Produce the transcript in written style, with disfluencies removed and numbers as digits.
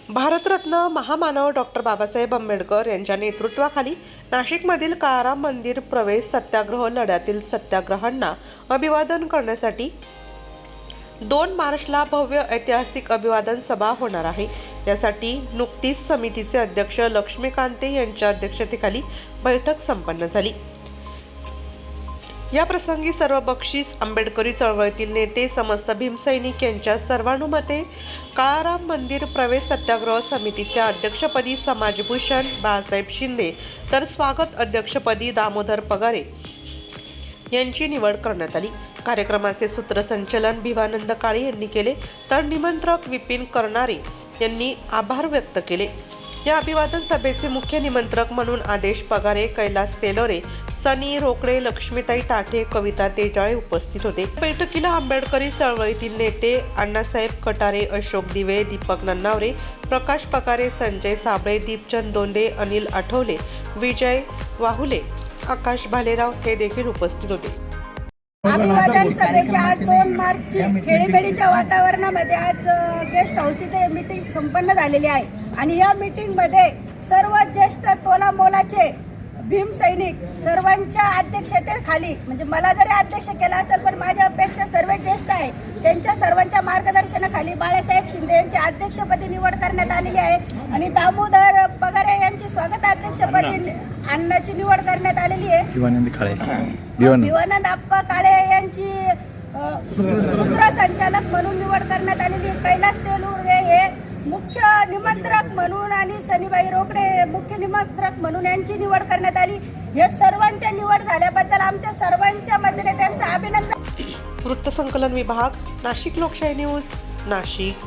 भारतरत्न महामानव डॉक्टर बाबासाहेब आंबेडकर यांच्या नेतृत्वाखाली नाशिकमधील काळाराम मंदिर प्रवेश सत्याग्रह लढ्यातील सत्याग्रहांना अभिवादन करण्यासाठी 2 मार्चला भव्य ऐतिहासिक अभिवादन सभा होणार आहे। यासाठी नुकतीच समितीचे अध्यक्ष लक्ष्मीकांते यांच्या अध्यक्षतेखाली बैठक संपन्न झाली। या प्रसंगी सर्व बक्षीस आंबेडकरी चळवळीतील नेते समस्त भीमसैनिक यांच्या सर्वानुमते काळाराम मंदिर प्रवेश सत्याग्रह समितीच्या अध्यक्षपदी समाजभूषण बाळासाहेब शिंदे तर स्वागत अध्यक्षपदी दामोदर पगारे यांची निवड करण्यात आली। कार्यक्रमाचे सूत्रसंचालन भिवानंद काळे यांनी केले तर निमंत्रक विपिन करणारे यांनी आभार व्यक्त केले। या अभिवादन सभेचे मुख्य निमंत्रक म्हणून आदेश पगारे, कैलास तेलोरे, सनी रोकडे, लक्ष्मीताई टाटे, कविता तेजाळे उपस्थित होते। बैठकीला आंबेडकरी चळवळीतील नेते अण्णासाहेब कटारे, अशोक दिवे, दीपक नन्नावरे, प्रकाश पगारे, संजय साबळे, दीपचंद दोंदे, अनिल आठवले, विजय वाहुले, आकाश भालेराव हे देखील उपस्थित होते। अभिवादन सभेच्या आज 2 मार्चची खेळीमेळीच्या वातावरणामध्ये आज गेस्ट हाऊस इथे मीटिंग संपन्न झालेली आहे आणि या मीटिंगमध्ये सर्व ज्येष्ठ तोला मोलाचे भीम सैनिक सर्वांच्या अध्यक्षतेखाली, म्हणजे मला जरी अध्यक्ष केला असेल पण माझ्यापेक्षा सर्व ज्येष्ठ आहे त्यांच्या सर्वांच्या मार्गदर्शनाखाली बाळासाहेब शिंदे यांची अध्यक्षपदी निवड करण्यात आलेली आहे आणि दामोदर पगारे यांची स्वागत अध्यक्षपदी अण्णाची निवड करण्यात आलेली आहे। भिवानंद आप्पा काळे यांची सूत्रसंचालक म्हणून निवड करण्यात आलेली आहे। कैलास तेलोरे हे मुख्य निमंत्रक म्हणून आणि सनीबाई रोकडे मुख्य निमंत्रक म्हणून यांची निवड करण्यात आली। या सर्वांच्या निवड झाल्याबद्दल आमच्या सर्वांच्या वतीने त्यांचं अभिनंदन। वृत्तसंकलन विभाग, नाशिक लोकशाही न्यूज, नाशिक।